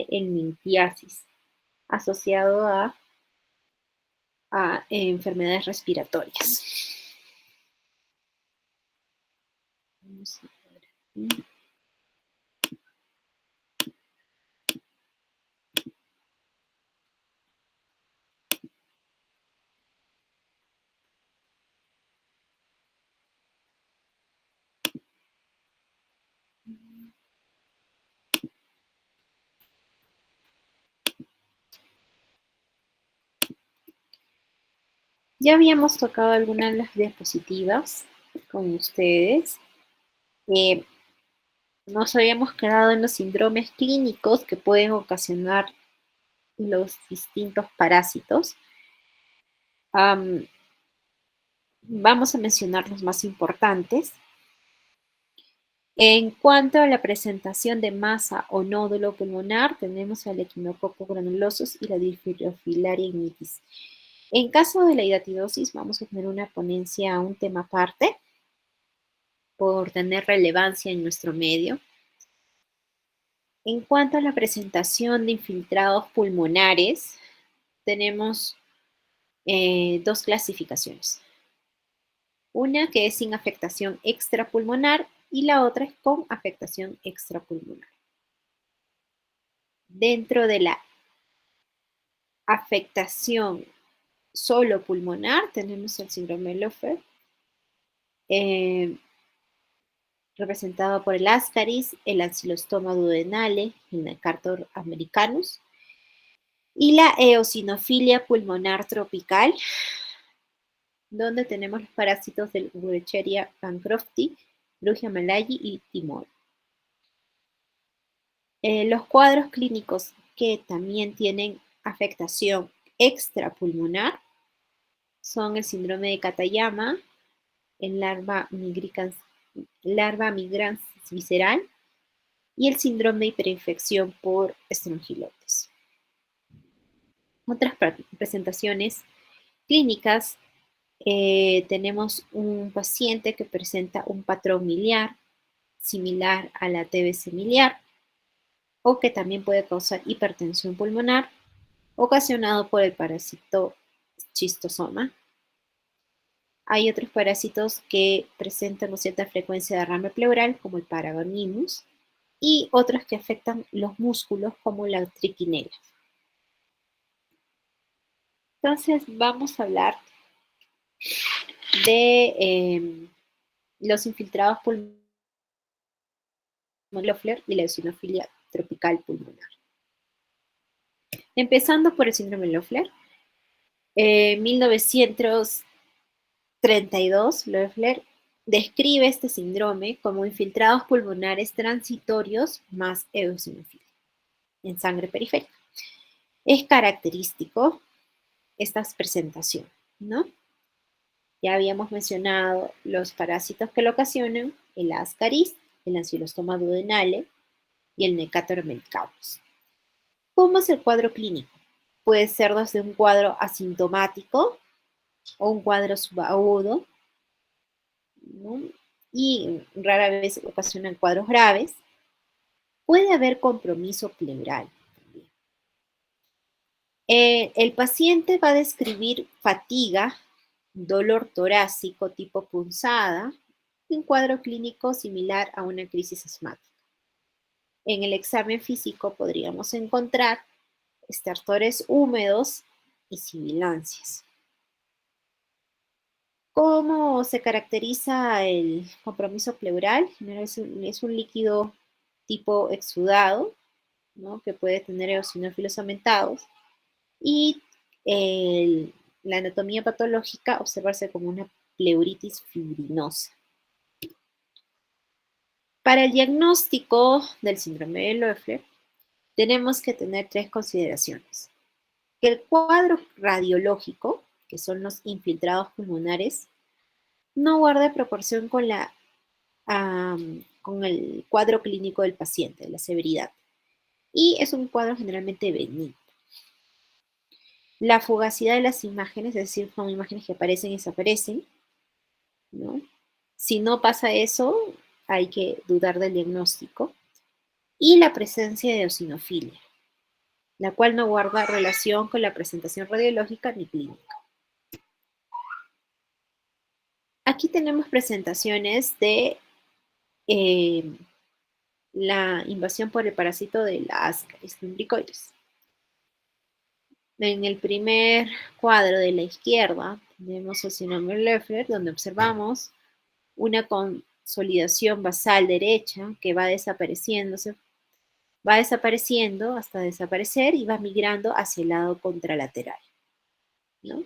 helmintiasis, asociado a enfermedades respiratorias. Vamos a ver aquí. Ya habíamos tocado algunas de las diapositivas con ustedes. Nos habíamos quedado en los síndromes clínicos que pueden ocasionar los distintos parásitos. Vamos a mencionar los más importantes. En cuanto a la presentación de masa o nódulo pulmonar, tenemos al equinococo granulosus y la difilofilariae ignitis. En caso de la hidatidosis, vamos a tener una ponencia, un tema aparte, por tener relevancia en nuestro medio. En cuanto a la presentación de infiltrados pulmonares, tenemos dos clasificaciones. Una que es sin afectación extrapulmonar y la otra es con afectación extrapulmonar. Dentro de la afectación solo pulmonar tenemos el síndrome de Löffer, representado por el Ascaris, el Ancylostoma duodenale, el Necator americanus, y la eosinofilia pulmonar tropical, donde tenemos los parásitos del Wuertzeria bancrofti, Brugia malayi y Timor. Los cuadros clínicos que también tienen afectación extrapulmonar son el síndrome de Katayama, el larva migrans visceral y el síndrome de hiperinfección por estrongilotes. Otras presentaciones clínicas, tenemos un paciente que presenta un patrón miliar similar a la TBC miliar o que también puede causar hipertensión pulmonar ocasionado por el parásito schistosoma. Hay otros parásitos que presentan cierta frecuencia de derrame pleural, como el Paragonimus, y otros que afectan los músculos, como la triquinela. Entonces, vamos a hablar de los infiltrados pulmonares y la eosinofilia tropical pulmonar. Empezando por el síndrome Löffler. En 1932, Löffler describe este síndrome como infiltrados pulmonares transitorios más eosinofilia en sangre periférica. Es característico esta presentación, ¿no? Ya habíamos mencionado los parásitos que lo ocasionan, el Ascaris, el Ancylostoma duodenale y el Necator americanus. ¿Cómo es el cuadro clínico? Puede ser desde un cuadro asintomático o un cuadro subagudo, ¿no? Y rara vez ocasionan cuadros graves. Puede haber compromiso pleural también. El paciente va a describir fatiga, dolor torácico tipo punzada, y un cuadro clínico similar a una crisis asmática. En el examen físico podríamos encontrar estertores húmedos y sibilancias. ¿Cómo se caracteriza el compromiso pleural? Es un líquido tipo exudado, ¿no? Que puede tener eosinófilos aumentados. Y la anatomía patológica observarse como una pleuritis fibrinosa. Para el diagnóstico del síndrome de Löffler, tenemos que tener tres consideraciones. Que el cuadro radiológico, que son los infiltrados pulmonares, no guarde proporción con el cuadro clínico del paciente, la severidad. Y es un cuadro generalmente benigno. La fugacidad de las imágenes, es decir, son imágenes que aparecen y desaparecen, ¿no? Si no pasa eso, hay que dudar del diagnóstico. Y la presencia de eosinofilia. la cual no guarda relación con la presentación radiológica ni clínica. Aquí tenemos presentaciones de eh, la invasión por el parásito de la Ascaris lumbricoides. En el primer cuadro de la izquierda tenemos el síndrome de Loeffler, donde observamos una consolidación basal derecha que va desapareciendo hasta desaparecer y va migrando hacia el lado contralateral, ¿no?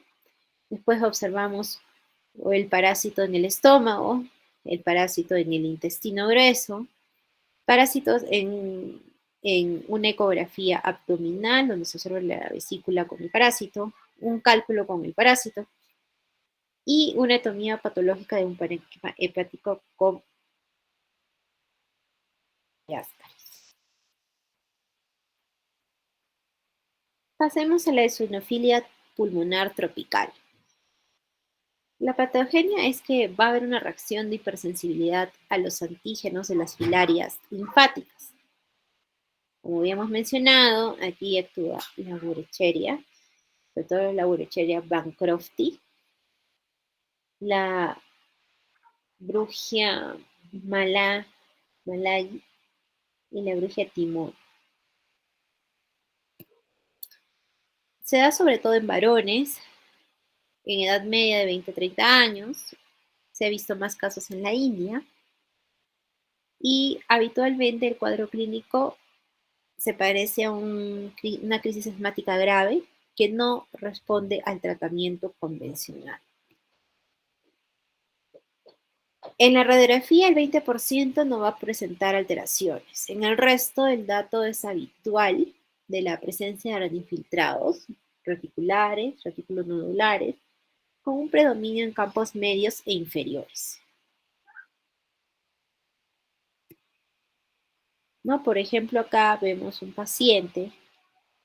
Después observamos el parásito en el estómago, el parásito en el intestino grueso, parásitos en una ecografía abdominal, donde se observa la vesícula con el parásito, un cálculo con el parásito, y una anatomía patológica de un parénquima hepático con Ascaris. Pasemos a la eosinofilia pulmonar tropical. La patogenia es que va a haber una reacción de hipersensibilidad a los antígenos de las filarias linfáticas. Como habíamos mencionado, aquí actúa la Burkholderia, sobre todo la Burkholderia bancrofti, la Brugia malayi y la Brugia timor. Se da sobre todo en varones, en edad media de 20 a 30 años. Se ha visto más casos en la India. Y habitualmente el cuadro clínico se parece a una crisis asmática grave que no responde al tratamiento convencional. En la radiografía, el 20% no va a presentar alteraciones. En el resto, el dato es habitual de la presencia de radioinfiltrados reticulares, retículos nodulares, con un predominio en campos medios e inferiores. ¿No? Por ejemplo, acá vemos un paciente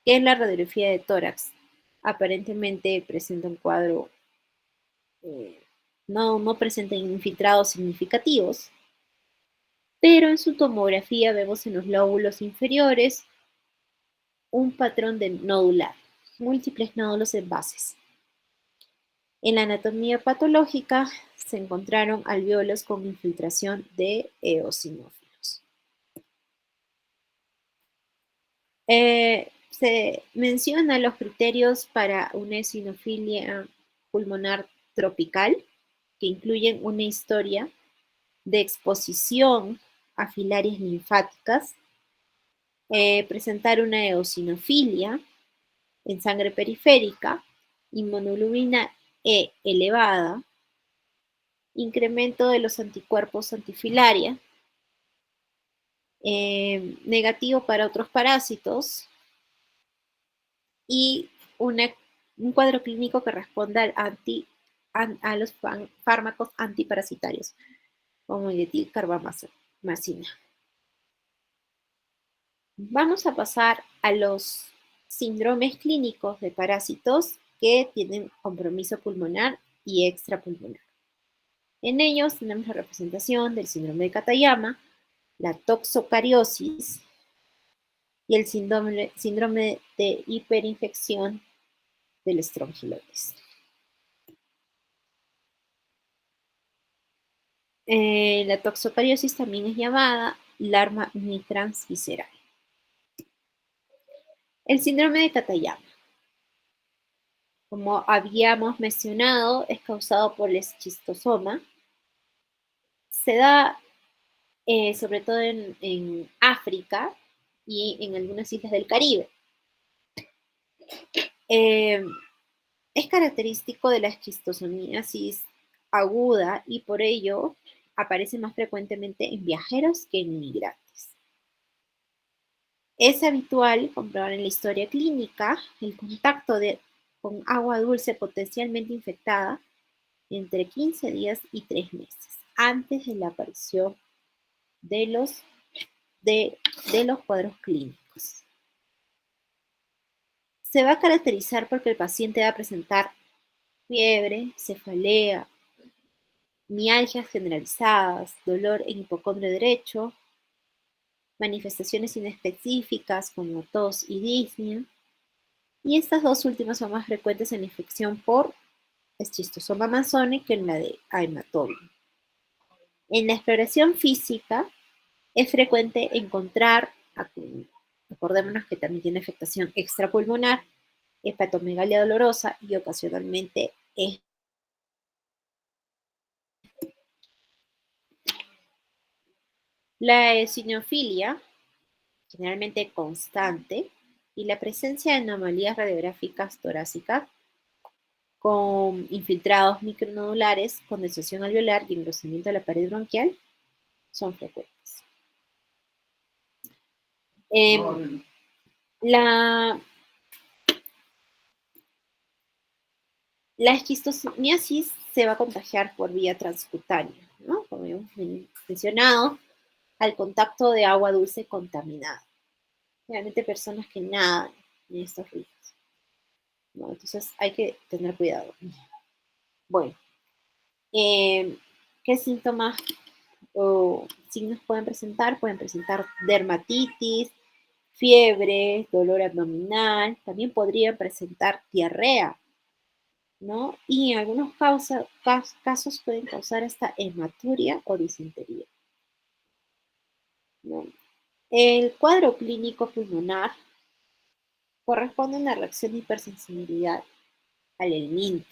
que en la radiografía de tórax aparentemente presenta un cuadro, eh, no presenta infiltrados significativos, pero en su tomografía vemos en los lóbulos inferiores un patrón de nodular, múltiples nódulos en bases. En la anatomía patológica se encontraron alvéolos con infiltración de eosinófilos. Se mencionan los criterios para una eosinofilia pulmonar tropical, que incluyen una historia de exposición a filarias linfáticas, presentar una eosinofilia en sangre periférica, inmunoglobulina E elevada, incremento de los anticuerpos antifilaria, negativo para otros parásitos y un cuadro clínico que responda a los fármacos antiparasitarios, como el etilcarbamazina. Vamos a pasar a los síndromes clínicos de parásitos que tienen compromiso pulmonar y extrapulmonar. En ellos tenemos la representación del síndrome de Katayama, la toxocariosis y el síndrome de hiperinfección del estrongiloides. La toxocariosis también es llamada larva nigrans visceral. El síndrome de Katayama, como habíamos mencionado, es causado por el esquistosoma. Se da sobre todo en África y en algunas islas del Caribe. Es característico de la esquistosomiasis aguda y por ello aparece más frecuentemente en viajeros que en inmigrantes. Es habitual comprobar en la historia clínica el contacto con agua dulce potencialmente infectada entre 15 días y 3 meses antes de la aparición de los cuadros clínicos. Se va a caracterizar porque el paciente va a presentar fiebre, cefalea, mialgias generalizadas, dolor en hipocondrio derecho, manifestaciones inespecíficas como tos y disnea, Y estas dos últimas son más frecuentes en la infección por Schistosoma manzoni que en la de Haematobin. En la exploración física es frecuente encontrar, acordémonos que también tiene afectación extrapulmonar, hepatomegalia dolorosa y ocasionalmente es la eosinofilia, generalmente constante, y la presencia de anomalías radiográficas torácicas con infiltrados micronodulares, condensación alveolar y engrosamiento de la pared bronquial son frecuentes. La, la esquistomiasis se va a contagiar por vía transcutánea, ¿no? Como hemos mencionado, al contacto de agua dulce contaminada. Realmente personas que nadan en estos ríos, ¿no? Entonces hay que tener cuidado. Bueno, ¿qué síntomas o signos pueden presentar? Pueden presentar dermatitis, fiebre, dolor abdominal, también podrían presentar diarrea, ¿no? Y en algunos casos pueden causar hasta hematuria o disentería, ¿no? El cuadro clínico pulmonar corresponde a una reacción de hipersensibilidad al elemento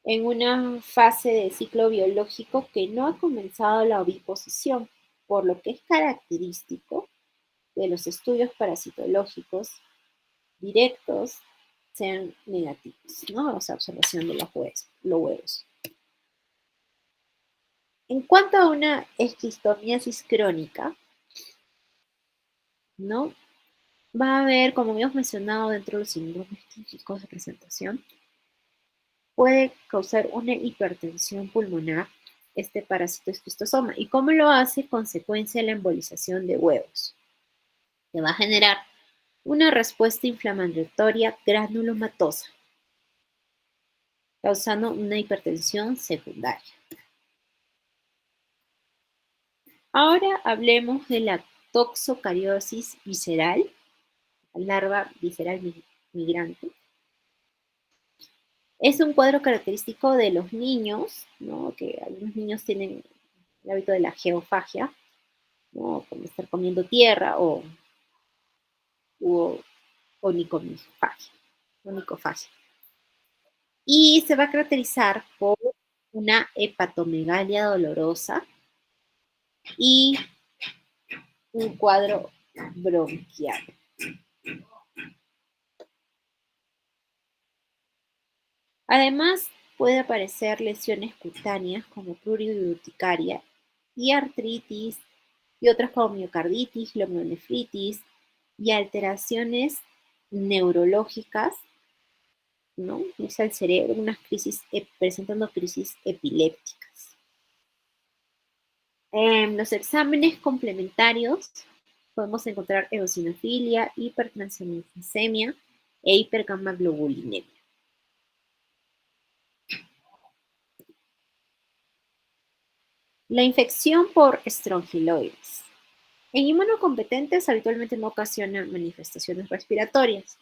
en una fase de ciclo biológico que no ha comenzado la oviposición, por lo que es característico de los estudios parasitológicos directos sean negativos, ¿no? O sea, observación de los huevos. En cuanto a una esquistomiasis crónica, ¿no? Va a haber, como habíamos mencionado dentro de los síndromes típicos de presentación, puede causar una hipertensión pulmonar este parásito esquistosoma. ¿Y cómo lo hace? Consecuencia de la embolización de huevos, que va a generar una respuesta inflamatoria granulomatosa, causando una hipertensión secundaria. Ahora hablemos de la toxocariosis visceral, larva visceral migrante. Es un cuadro característico de los niños, ¿no? Que algunos niños tienen el hábito de la geofagia, ¿no? Como estar comiendo tierra o onicofagia, onicofagia. Y se va a caracterizar por una hepatomegalia dolorosa y un cuadro bronquial. Además, puede aparecer lesiones cutáneas como prurigo y urticaria y artritis y otras como miocarditis, glomerulonefritis y alteraciones neurológicas, ¿no? Es el cerebro, unas crisis, presentando crisis epilépticas. En los exámenes complementarios podemos encontrar eosinofilia, hipertransemisemia e hipergamaglobulinemia. La infección por estrongiloides. En inmunocompetentes habitualmente no ocasiona manifestaciones respiratorias,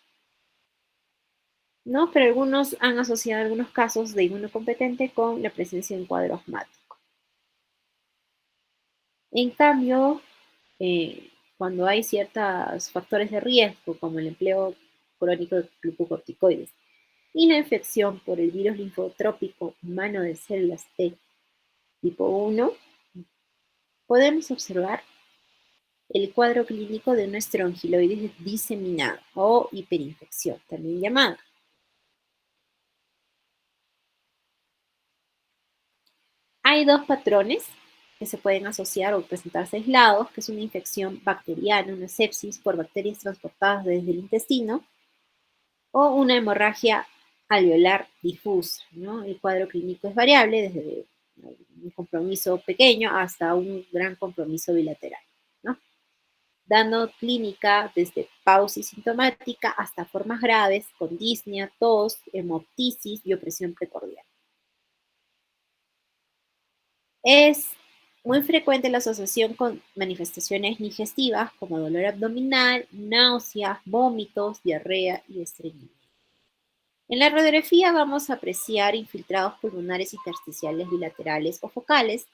¿no? Pero algunos han asociado algunos casos de inmunocompetente con la presencia de un cuadro asmático. En cambio, cuando hay ciertos factores de riesgo, como el empleo crónico de glucocorticoides y la infección por el virus linfotrópico humano de células T tipo 1, podemos observar el cuadro clínico de una estrongiloides diseminada o hiperinfección, también llamada. Hay dos patrones que se pueden asociar o presentarse aislados, que es una infección bacteriana, una sepsis por bacterias transportadas desde el intestino, o una hemorragia alveolar difusa, ¿no? El cuadro clínico es variable desde un compromiso pequeño hasta un gran compromiso bilateral, ¿no? Dando clínica desde pausis sintomática hasta formas graves con disnea, tos, hemoptisis y opresión precordial. Es Muy frecuente la asociación con manifestaciones digestivas como dolor abdominal, náuseas, vómitos, diarrea y estreñimiento. En la radiografía vamos a apreciar infiltrados pulmonares intersticiales bilaterales o focales.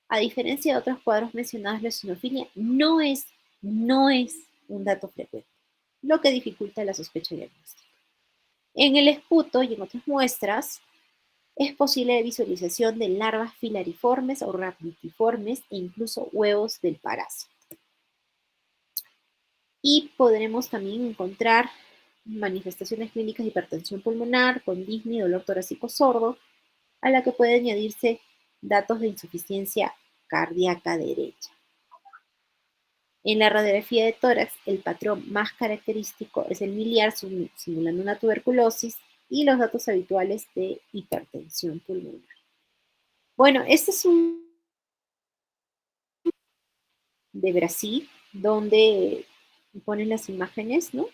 A diferencia de otros cuadros mencionados, la eosinofilia no es un dato frecuente, lo que dificulta la sospecha diagnóstica. En el esputo y en otras muestras, es posible la visualización de larvas filariformes o rhabditiformes e incluso huevos del parásito. Y podremos también encontrar manifestaciones clínicas de hipertensión pulmonar con disnea y dolor torácico sordo, a la que puede añadirse datos de insuficiencia cardíaca derecha. En la radiografía de tórax, el patrón más característico es el miliar simulando una tuberculosis y los datos habituales de hipertensión pulmonar. Bueno, este es un de Brasil, donde ponen las imágenes, ¿no?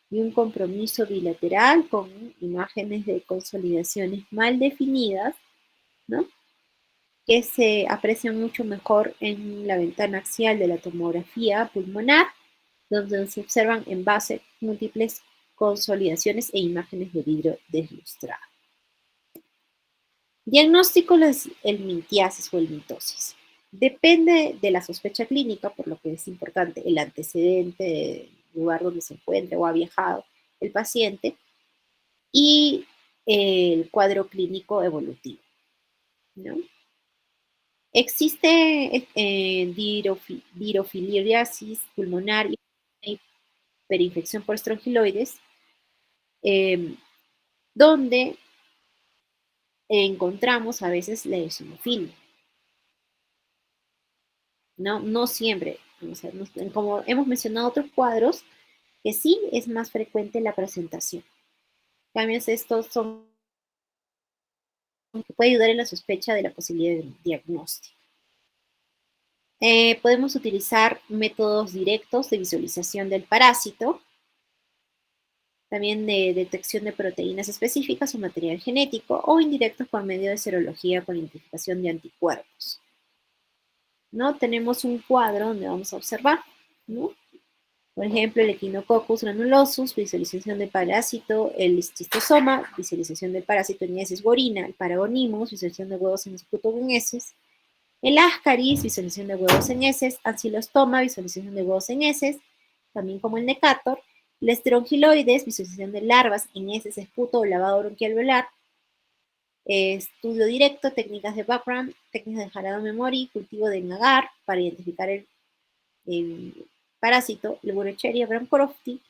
Y un compromiso bilateral con imágenes de consolidaciones mal definidas, ¿no? Que se aprecian mucho mejor en la ventana axial de la tomografía pulmonar, donde se observan en base múltiples consolidaciones e imágenes de vidrio deslustrado. Diagnóstico el mitiasis o el mitosis. Depende de la sospecha clínica, por lo que es importante el antecedente del lugar donde se encuentre o ha viajado el paciente y el cuadro clínico evolutivo, ¿no? Existe dirofiliariasis pulmonar y hiperinfección por estrongiloides, eh, donde encontramos a veces la eosinofilia. No, no siempre. O sea, como hemos mencionado otros cuadros, que sí es más frecuente la presentación. Cambios estos son que puede ayudar en la sospecha de la posibilidad de diagnóstico. Podemos utilizar métodos directos de visualización del parásito, también de detección de proteínas específicas o material genético, o indirectos por medio de serología con identificación de anticuerpos. ¿No? Tenemos un cuadro donde vamos a observar, ¿no? Por ejemplo, el Echinococcus granulosus, visualización del parásito, el schistosoma, visualización del parásito en heces gorina, el Paragonimus, visualización de huevos en esputo en heces, el Ascaris, visualización de huevos en heces, Ancylostoma, visualización de huevos en heces, también como el Necator, el Strongyloides, visualización de larvas en heces, esputo o lavado bronquialveolar, estudio directo, técnicas de background, técnicas de jalado memory, cultivo de agar para identificar el parásito, el Burkholderia bancrofti,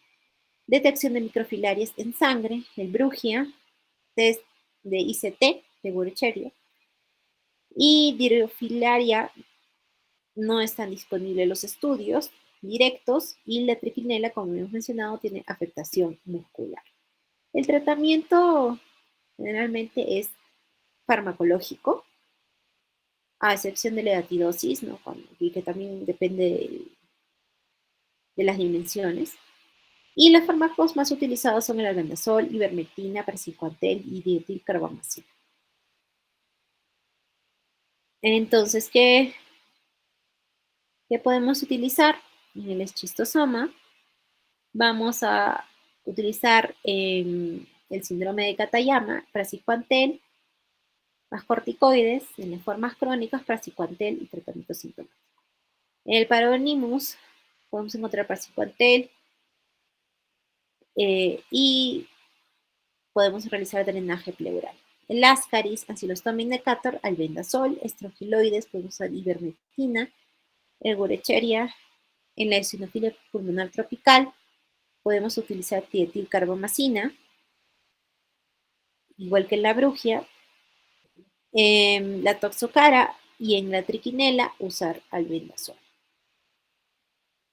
detección de microfilarias en sangre, el Brugia, test de ICT de Burkholderia, y Diriofilaria no están disponibles los estudios directos y la triquinela, como hemos mencionado, tiene afectación muscular. El tratamiento generalmente es farmacológico, a excepción de la edatidosis, ¿no? Y que también depende de las dimensiones. Y los fármacos más utilizados son el albendazol, ivermectina, praziquantel y dietilcarbamazina. Entonces, ¿qué podemos utilizar? En el esquistosoma vamos a utilizar el síndrome de Katayama, praziquantel, más corticoides, en las formas crónicas, praziquantel y tratamiento sintomático. En el Paragonimus podemos encontrar praziquantel y podemos realizar drenaje pleural. El Ascaris, Ancylostoma indicator, albendazol, estrongiloides, podemos usar ivermectina, el Borrecheria, en la eosinofilia pulmonar tropical, podemos utilizar dietilcarbamazina, igual que en la brugia, en la toxocara y en la triquinela usar albendazol.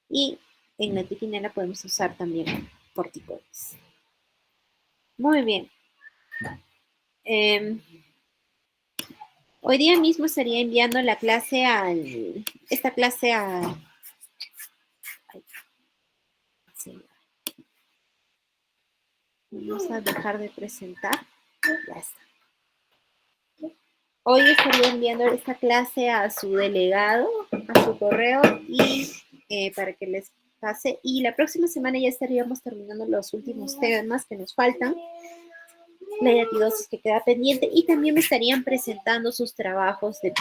Y en la triquinela podemos usar también corticoides. Muy bien. Hoy día mismo estaría enviando esta clase a... Sí, vamos a dejar de presentar. Ya está. Hoy estaría enviando esta clase a su delegado, a su correo, y para que les pase. Y la próxima semana ya estaríamos terminando los últimos temas que nos faltan, la hidratidosis que queda pendiente, y también me estarían presentando sus trabajos de